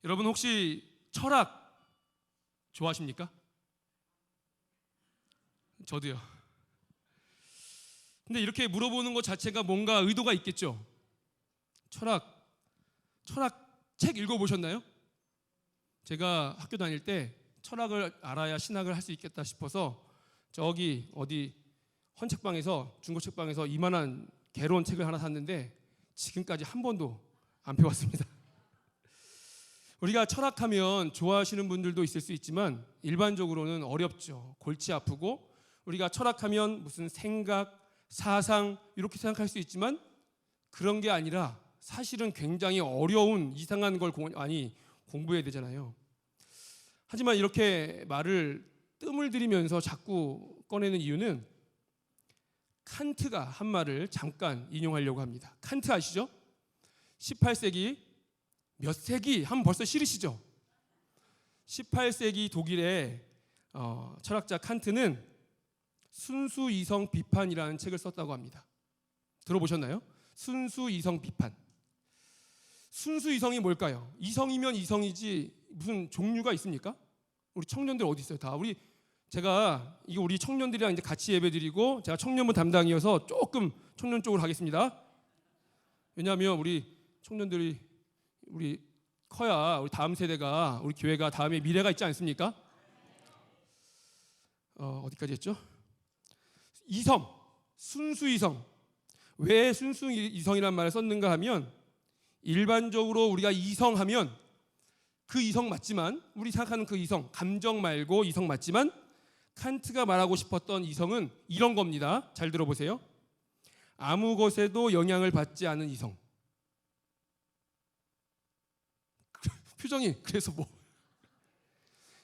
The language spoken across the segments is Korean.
여러분 혹시 철학 좋아하십니까? 저도요. 근데 이렇게 물어보는 것 자체가 뭔가 의도가 있겠죠. 철학 책 읽어보셨나요? 제가 학교 다닐 때 철학을 알아야 신학을 할 수 있겠다 싶어서 저기 어디 헌책방에서 중고책방에서 이만한 개론 책을 하나 샀는데 지금까지 한 번도 안 펴봤습니다. 우리가 철학하면 좋아하시는 분들도 있을 수 있지만 일반적으로는 어렵죠. 골치 아프고 우리가 철학하면 무슨 생각, 사상 이렇게 생각할 수 있지만 그런 게 아니라 사실은 굉장히 어려운 이상한 걸 공부해야 되잖아요. 하지만 이렇게 말을 뜸을 들이면서 자꾸 꺼내는 이유는 칸트가 한 말을 잠깐 인용하려고 합니다. 칸트 아시죠? 18세기 몇 세기 하면 벌써 싫으시죠? 18세기 독일의 철학자 칸트는 순수이성 비판이라는 책을 썼다고 합니다. 들어보셨나요? 순수이성 비판. 순수이성이 뭘까요? 이성이면 이성이지 무슨 종류가 있습니까? 우리 청년들 어디 있어요? 다 우리 청년들이랑 이제 같이 예배드리고 제가 청년부 담당이어서 조금 청년 쪽으로 가겠습니다. 왜냐하면 우리 청년들이 우리 커야 우리 다음 세대가 우리 교회가 다음에 미래가 있지 않습니까? 어디까지 했죠? 이성, 순수이성. 왜 순수이성이라는 말을 썼는가 하면 일반적으로 우리가 이성하면 그 이성 맞지만 우리 생각하는 그 이성, 감정 말고 이성 맞지만 칸트가 말하고 싶었던 이성은 이런 겁니다. 잘 들어보세요. 아무 것에도 영향을 받지 않은 이성. 표정이 그래서 뭐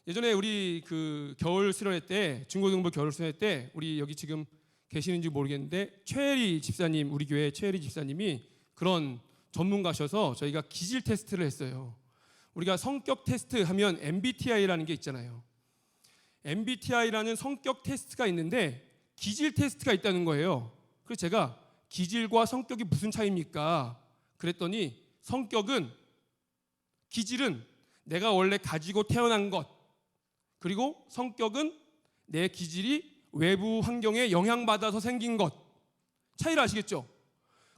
예전에 우리 그 겨울 수련회 때 중고등부 겨울 수련회 때 우리 여기 지금 계시는지 모르겠는데 최혜리 집사님 우리 교회 최혜리 집사님이 그런 전문가셔서 저희가 기질 테스트를 했어요. 우리가 성격 테스트 하면 MBTI라는 게 있잖아요. MBTI라는 성격 테스트가 있는데 기질 테스트가 있다는 거예요. 그래서 제가 기질과 성격이 무슨 차이입니까? 그랬더니 기질은 내가 원래 가지고 태어난 것, 그리고 성격은 내 기질이 외부 환경에 영향받아서 생긴 것. 차이를 아시겠죠?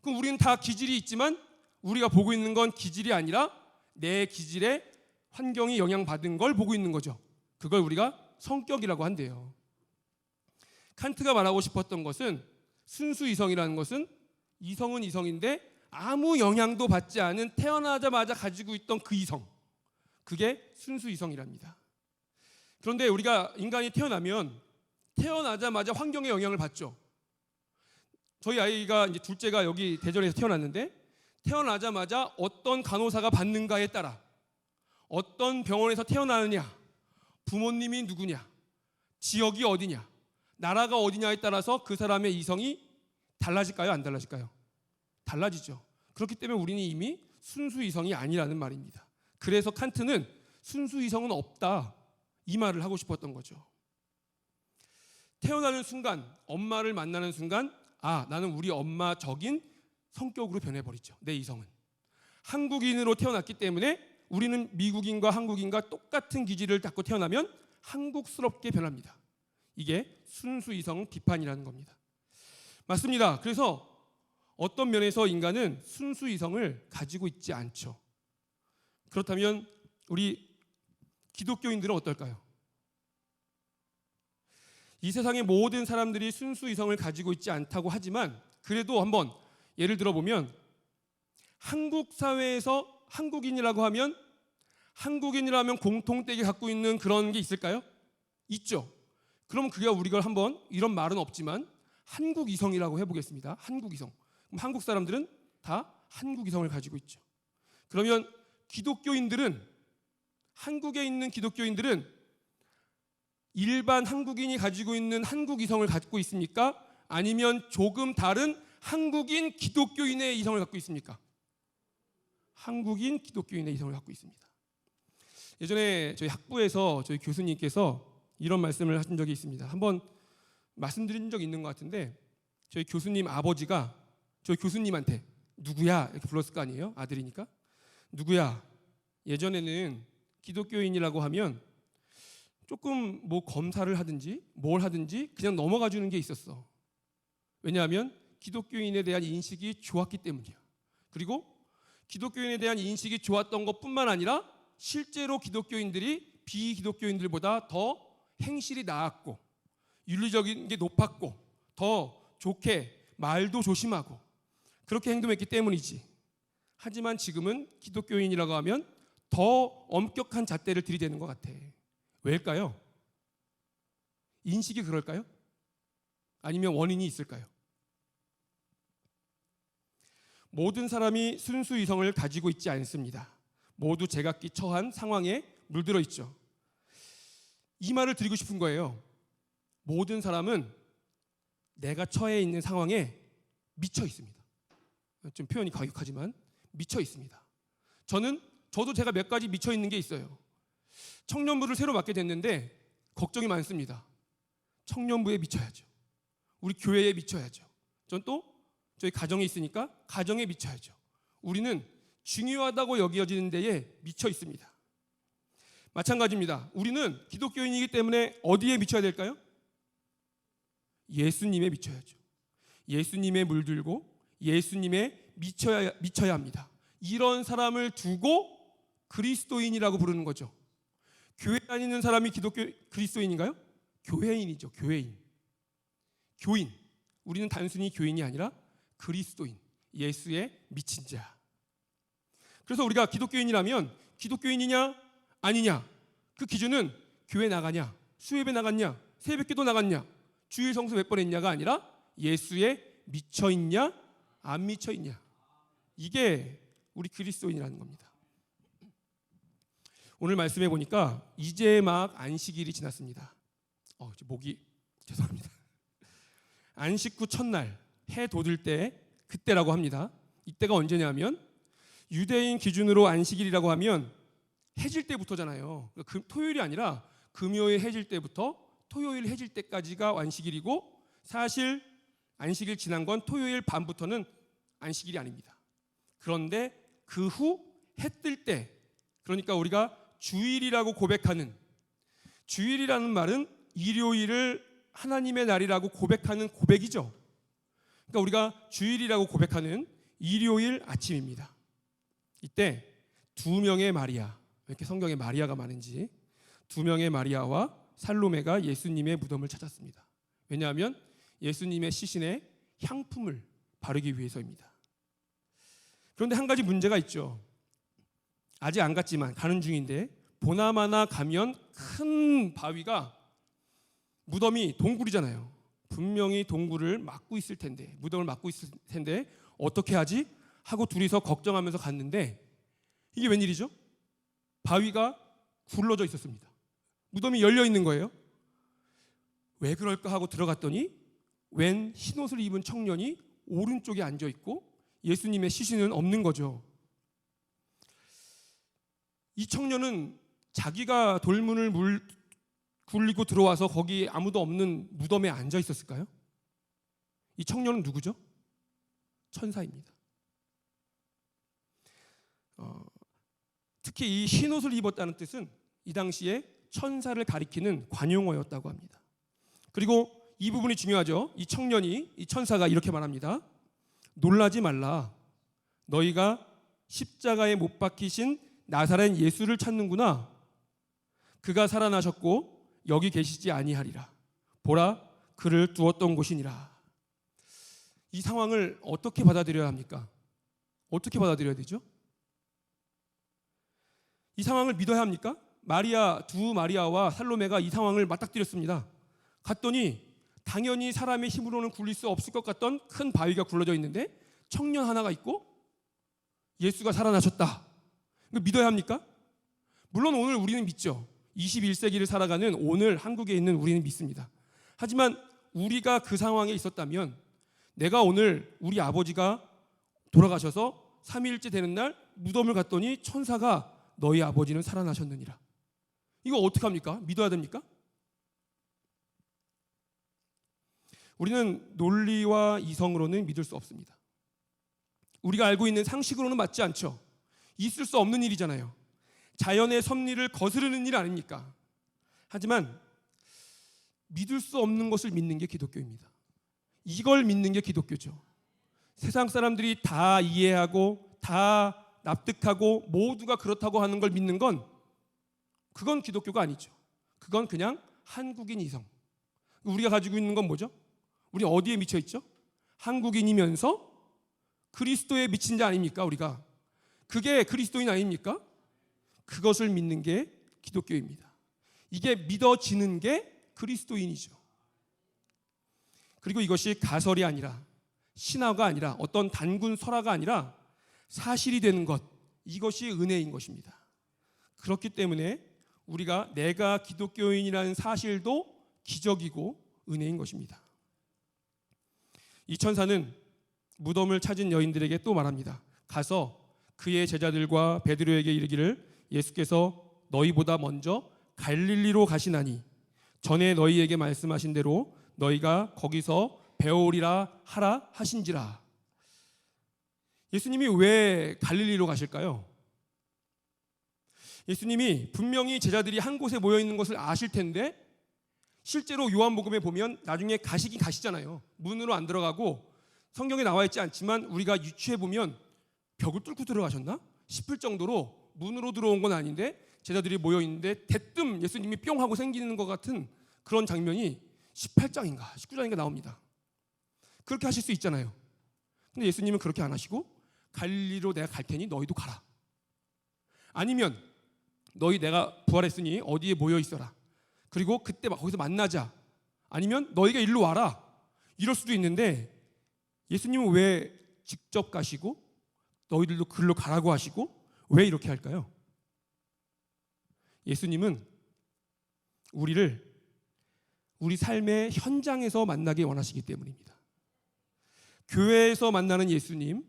그럼 우리는 다 기질이 있지만 우리가 보고 있는 건 기질이 아니라 내 기질에 환경이 영향받은 걸 보고 있는 거죠. 그걸 우리가 성격이라고 한대요. 칸트가 말하고 싶었던 것은 순수이성이라는 것은 이성은 이성인데 아무 영향도 받지 않은 태어나자마자 가지고 있던 그 이성, 그게 순수이성이랍니다. 그런데 우리가 인간이 태어나자마자 환경의 영향을 받죠. 저희 아이가 이제 둘째가 여기 대전에서 태어났는데 태어나자마자 어떤 간호사가 받는가에 따라 어떤 병원에서 태어나느냐, 부모님이 누구냐, 지역이 어디냐, 나라가 어디냐에 따라서 그 사람의 이성이 달라질까요? 안 달라질까요? 달라지죠. 그렇기 때문에 우리는 이미 순수이성이 아니라는 말입니다. 그래서 칸트는 순수이성은 없다 이 말을 하고 싶었던 거죠. 태어나는 순간, 엄마를 만나는 순간 나는 우리 엄마적인 성격으로 변해버리죠. 내 이성은. 한국인으로 태어났기 때문에 우리는 미국인과 한국인과 똑같은 기질을 갖고 태어나면 한국스럽게 변합니다. 이게 순수이성 비판이라는 겁니다. 맞습니다. 그래서 어떤 면에서 인간은 순수이성을 가지고 있지 않죠. 그렇다면 우리 기독교인들은 어떨까요? 이 세상의 모든 사람들이 순수이성을 가지고 있지 않다고 하지만 그래도 한번 예를 들어보면 한국 사회에서 한국인이라고 하면 공통되게 갖고 있는 그런 게 있을까요? 있죠. 그럼 우리가 한번 이런 말은 없지만 한국이성이라고 해보겠습니다. 한국이성. 그럼 한국 사람들은 다 한국이성을 가지고 있죠. 그러면 한국에 있는 기독교인들은 일반 한국인이 가지고 있는 한국이성을 갖고 있습니까? 아니면 조금 다른 한국인 기독교인의 이성을 갖고 있습니까? 한국인 기독교인의 이성을 갖고 있습니다. 예전에 저희 학부에서 저희 교수님께서 이런 말씀을 하신 적이 있습니다. 한번 말씀드린 적이 있는 것 같은데 저희 교수님 아버지가 저희 교수님한테 누구야 이렇게 불렀을 거 아니에요? 아들이니까 누구야 예전에는 기독교인이라고 하면 조금 뭐 검사를 하든지 뭘 하든지 그냥 넘어가 주는 게 있었어. 왜냐하면 기독교인에 대한 인식이 좋았기 때문이야. 그리고 기독교인에 대한 인식이 좋았던 것뿐만 아니라 실제로 기독교인들이 비기독교인들보다 더 행실이 나았고 윤리적인 게 높았고 더 좋게 말도 조심하고 그렇게 행동했기 때문이지. 하지만 지금은 기독교인이라고 하면 더 엄격한 잣대를 들이대는 것 같아. 왜일까요? 인식이 그럴까요? 아니면 원인이 있을까요? 모든 사람이 순수 이성을 가지고 있지 않습니다. 모두 제각기 처한 상황에 물들어 있죠. 이 말을 드리고 싶은 거예요. 모든 사람은 내가 처해 있는 상황에 미쳐 있습니다. 좀 표현이 과격하지만 미쳐 있습니다. 저도 제가 몇 가지 미쳐 있는 게 있어요. 청년부를 새로 맡게 됐는데 걱정이 많습니다. 청년부에 미쳐야죠. 우리 교회에 미쳐야죠. 전 또 저희 가정이 있으니까 가정에 미쳐야죠. 우리는 중요하다고 여겨지는 데에 미쳐 있습니다. 마찬가지입니다. 우리는 기독교인이기 때문에 어디에 미쳐야 될까요? 예수님에 미쳐야죠. 예수님에 물들고 예수님에 미쳐야 합니다. 이런 사람을 두고 그리스도인이라고 부르는 거죠. 교회 다니는 사람이 기독교 그리스도인인가요? 교회인이죠. 교회인. 교인. 우리는 단순히 교인이 아니라 그리스도인. 예수에 미친 자. 그래서 우리가 기독교인이라면 기독교인이냐 아니냐 그 기준은 교회 나가냐 수예배 나갔냐 새벽기도 나갔냐 주일 성수 몇 번 했냐가 아니라 예수에 미쳐있냐 안 미쳐있냐. 이게 우리 그리스도인이라는 겁니다. 오늘 말씀해 보니까 이제 막 안식일이 지났습니다. 목이 죄송합니다. 안식 후 첫날 해 돋을 때 그때라고 합니다. 이때가 언제냐면 유대인 기준으로 안식일이라고 하면 해질 때부터잖아요. 토요일이 아니라 금요일 해질 때부터 토요일 해질 때까지가 안식일이고 사실 안식일 지난 건 토요일 밤부터는 안식일이 아닙니다. 그런데 그 후 해 뜰 때 그러니까 우리가 주일이라고 고백하는 주일이라는 말은 일요일을 하나님의 날이라고 고백하는 고백이죠. 그러니까 우리가 주일이라고 고백하는 일요일 아침입니다. 이때 두 명의 마리아, 왜 이렇게 성경에 마리아가 많은지 두 명의 마리아와 살로메가 예수님의 무덤을 찾았습니다. 왜냐하면 예수님의 시신에 향품을 바르기 위해서입니다. 그런데 한 가지 문제가 있죠. 아직 안 갔지만 가는 중인데 보나마나 가면 큰 바위가 무덤이 동굴이잖아요. 분명히 동굴을 막고 있을 텐데 무덤을 막고 있을 텐데 어떻게 하지? 하고 둘이서 걱정하면서 갔는데 이게 웬일이죠? 바위가 굴러져 있었습니다. 무덤이 열려 있는 거예요. 왜 그럴까 하고 들어갔더니 웬 흰옷을 입은 청년이 오른쪽에 앉아 있고 예수님의 시신은 없는 거죠. 이 청년은 자기가 돌문을 굴리고 들어와서 거기 아무도 없는 무덤에 앉아 있었을까요? 이 청년은 누구죠? 천사입니다. 특히 이 흰옷을 입었다는 뜻은 이 당시에 천사를 가리키는 관용어였다고 합니다. 그리고 이 부분이 중요하죠. 이 청년이 이 천사가 이렇게 말합니다. 놀라지 말라. 너희가 십자가에 못 박히신 나사렛 예수를 찾는구나. 그가 살아나셨고 여기 계시지 아니하리라. 보라, 그를 두었던 곳이니라. 이 상황을 어떻게 받아들여야 합니까? 어떻게 받아들여야 되죠? 이 상황을 믿어야 합니까? 두 마리아와 살로메가 이 상황을 맞닥뜨렸습니다. 갔더니 당연히 사람의 힘으로는 굴릴 수 없을 것 같던 큰 바위가 굴러져 있는데 청년 하나가 있고 예수가 살아나셨다. 믿어야 합니까? 물론 오늘 우리는 믿죠. 21세기를 살아가는 오늘 한국에 있는 우리는 믿습니다. 하지만 우리가 그 상황에 있었다면 내가 오늘 우리 아버지가 돌아가셔서 3일째 되는 날 무덤을 갔더니 천사가 너희 아버지는 살아나셨느니라. 이거 어떡합니까? 믿어야 됩니까? 우리는 논리와 이성으로는 믿을 수 없습니다. 우리가 알고 있는 상식으로는 맞지 않죠. 있을 수 없는 일이잖아요. 자연의 섭리를 거스르는 일 아닙니까? 하지만 믿을 수 없는 것을 믿는 게 기독교입니다. 이걸 믿는 게 기독교죠. 세상 사람들이 다 이해하고 다 납득하고 모두가 그렇다고 하는 걸 믿는 건 그건 기독교가 아니죠. 그건 그냥 한국인 이성. 우리가 가지고 있는 건 뭐죠? 우리 어디에 미쳐 있죠? 한국인이면서 그리스도에 미친 자 아닙니까? 우리가 그게 그리스도인 아닙니까? 그것을 믿는 게 기독교입니다. 이게 믿어지는 게 그리스도인이죠. 그리고 이것이 가설이 아니라 신화가 아니라 어떤 단군 설화가 아니라 사실이 되는 것, 이것이 은혜인 것입니다. 그렇기 때문에 우리가 내가 기독교인이라는 사실도 기적이고 은혜인 것입니다. 이 천사는 무덤을 찾은 여인들에게 또 말합니다. 가서 그의 제자들과 베드로에게 이르기를 예수께서 너희보다 먼저 갈릴리로 가시나니 전에 너희에게 말씀하신 대로 너희가 거기서 배우리라 하라 하신지라. 예수님이 왜 갈릴리로 가실까요? 예수님이 분명히 제자들이 한 곳에 모여 있는 것을 아실 텐데 실제로 요한복음에 보면 나중에 가시긴 가시잖아요. 문으로 안 들어가고 성경에 나와 있지 않지만 우리가 유추해 보면 벽을 뚫고 들어가셨나 싶을 정도로 문으로 들어온 건 아닌데 제자들이 모여 있는데 대뜸 예수님이 뿅 하고 생기는 것 같은 그런 장면이 18장인가 19장인가 나옵니다. 그렇게 하실 수 있잖아요. 근데 예수님은 그렇게 안 하시고 갈릴리로 내가 갈 테니 너희도 가라. 아니면 너희 내가 부활했으니 어디에 모여 있어라. 그리고 그때 거기서 만나자. 아니면 너희가 일로 와라. 이럴 수도 있는데 예수님은 왜 직접 가시고 너희들도 글로 가라고 하시고 왜 이렇게 할까요? 예수님은 우리를 우리 삶의 현장에서 만나게 원하시기 때문입니다. 교회에서 만나는 예수님,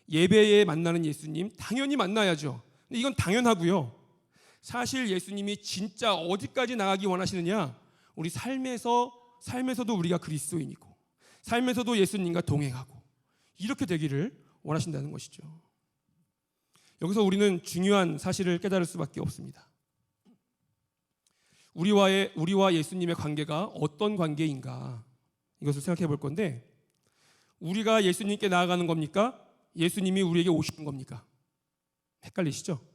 예배에 만나는 예수님 당연히 만나야죠. 근데 이건 당연하고요. 사실 예수님이 진짜 어디까지 나가기 원하시느냐? 우리 삶에서도 우리가 그리스도인이고 삶에서도 예수님과 동행하고 이렇게 되기를 원하신다는 것이죠. 여기서 우리는 중요한 사실을 깨달을 수밖에 없습니다. 우리와 예수님의 관계가 어떤 관계인가 이것을 생각해 볼 건데 우리가 예수님께 나아가는 겁니까? 예수님이 우리에게 오시는 겁니까? 헷갈리시죠?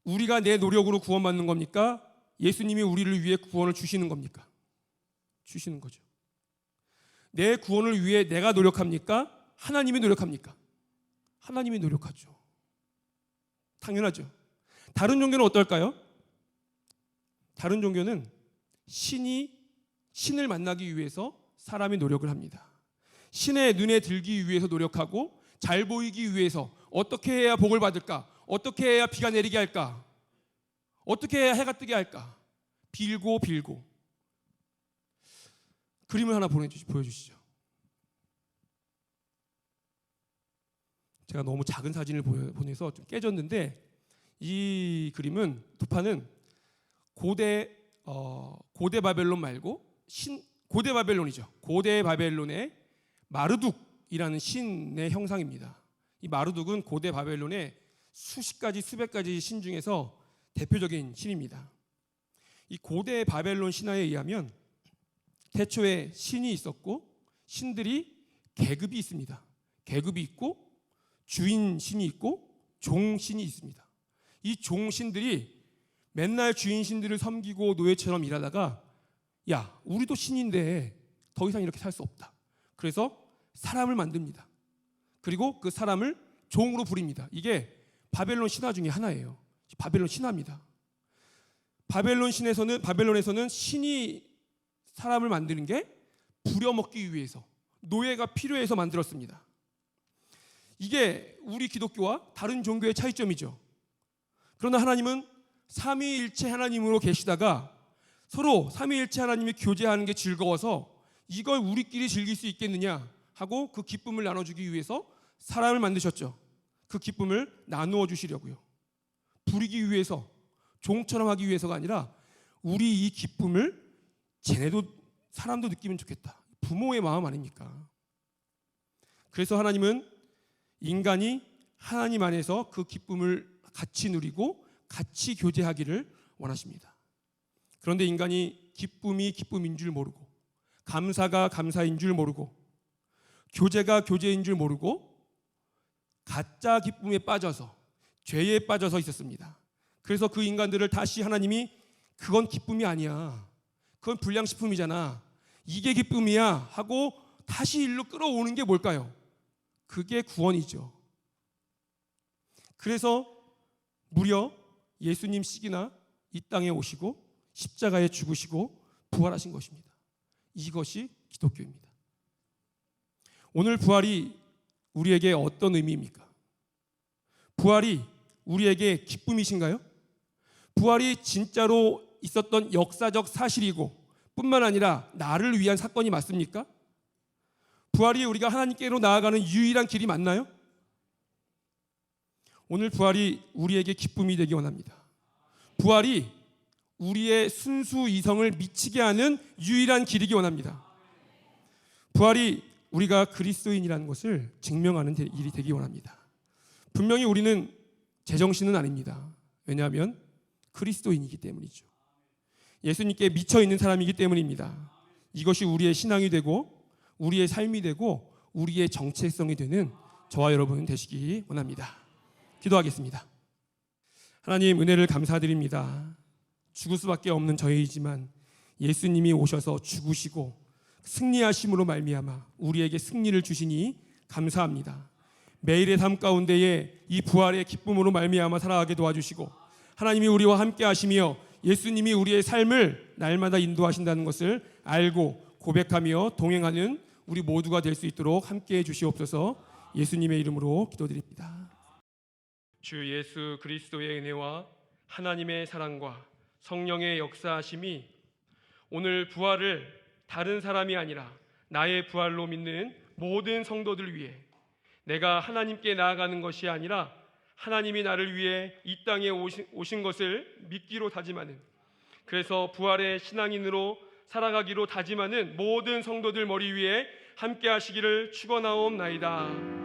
우리가 내 노력으로 구원받는 겁니까? 예수님이 우리를 위해 구원을 주시는 겁니까? 주시는 거죠. 내 구원을 위해 내가 노력합니까? 하나님이 노력합니까? 하나님이 노력하죠. 당연하죠. 다른 종교는 어떨까요? 다른 종교는 신을 만나기 위해서 사람이 노력을 합니다. 신의 눈에 들기 위해서 노력하고 잘 보이기 위해서 어떻게 해야 복을 받을까? 어떻게 해야 비가 내리게 할까? 어떻게 해야 해가 뜨게 할까? 빌고 그림을 하나 보여주시죠. 제가 너무 작은 사진을 보내서 좀 깨졌는데 이 그림은 두판은 고대 바벨론 말고 고대 바벨론이죠. 고대 바벨론의 마르둑이라는 신의 형상입니다. 이 마르둑은 고대 바벨론의 수십 가지 수백 가지 신 중에서 대표적인 신입니다. 이 고대 바벨론 신화에 의하면 태초에 신이 있었고 신들이 계급이 있습니다. 계급이 있고 주인 신이 있고 종 신이 있습니다. 이 종 신들이 맨날 주인 신들을 섬기고 노예처럼 일하다가 야, 우리도 신인데 더 이상 이렇게 살 수 없다. 그래서 사람을 만듭니다. 그리고 그 사람을 종으로 부립니다. 이게 바벨론 신화 중에 하나예요. 바벨론 신화입니다. 바벨론에서는 신이 사람을 만드는 게 부려먹기 위해서 노예가 필요해서 만들었습니다. 이게 우리 기독교와 다른 종교의 차이점이죠. 그러나 하나님은 삼위일체 하나님으로 계시다가 서로 삼위일체 하나님이 교제하는 게 즐거워서 이걸 우리끼리 즐길 수 있겠느냐 하고 그 기쁨을 나눠주기 위해서 사람을 만드셨죠. 그 기쁨을 나누어 주시려고요. 부리기 위해서 종처럼 하기 위해서가 아니라 우리 이 기쁨을 사람도 느끼면 좋겠다. 부모의 마음 아닙니까? 그래서 하나님은 인간이 하나님 안에서 그 기쁨을 같이 누리고 같이 교제하기를 원하십니다. 그런데 인간이 기쁨이 기쁨인 줄 모르고, 감사가 감사인 줄 모르고, 교제가 교제인 줄 모르고 가짜 기쁨에 빠져서, 죄에 빠져서 있었습니다. 그래서 그 인간들을 다시 하나님이 그건 기쁨이 아니야, 그건 불량식품이잖아, 이게 기쁨이야 하고 다시 일로 끌어오는 게 뭘까요? 그게 구원이죠. 그래서 무려 예수님 시기나 이 땅에 오시고 십자가에 죽으시고 부활하신 것입니다. 이것이 기독교입니다. 오늘 부활이 우리에게 어떤 의미입니까? 부활이 우리에게 기쁨이신가요? 부활이 진짜로 있었던 역사적 사실이고 뿐만 아니라 나를 위한 사건이 맞습니까? 부활이 우리가 하나님께로 나아가는 유일한 길이 맞나요? 오늘 부활이 우리에게 기쁨이 되기 원합니다. 부활이 우리의 순수 이성을 미치게 하는 유일한 길이기 원합니다. 부활이 우리가 그리스도인이라는 것을 증명하는 일이 되기 원합니다. 분명히 우리는 제정신은 아닙니다. 왜냐하면 그리스도인이기 때문이죠. 예수님께 미쳐있는 사람이기 때문입니다. 이것이 우리의 신앙이 되고 우리의 삶이 되고 우리의 정체성이 되는 저와 여러분 되시기 원합니다. 기도하겠습니다. 하나님, 은혜를 감사드립니다. 죽을 수밖에 없는 저희이지만 예수님이 오셔서 죽으시고 승리하심으로 말미암아 우리에게 승리를 주시니 감사합니다. 매일의 삶 가운데에 이 부활의 기쁨으로 말미암아 살아가게 도와주시고 하나님이 우리와 함께 하시며 예수님이 우리의 삶을 날마다 인도하신다는 것을 알고 고백하며 동행하는 우리 모두가 될 수 있도록 함께해 주시옵소서. 예수님의 이름으로 기도드립니다. 주 예수 그리스도의 은혜와 하나님의 사랑과 성령의 역사하심이 오늘 부활을 다른 사람이 아니라 나의 부활로 믿는 모든 성도들 위해, 내가 하나님께 나아가는 것이 아니라 하나님이 나를 위해 이 땅에 오신 것을 믿기로 다짐하는, 그래서 부활의 신앙인으로 살아가기로 다짐하는 모든 성도들 머리 위에 함께 하시기를 축원하옵나이다.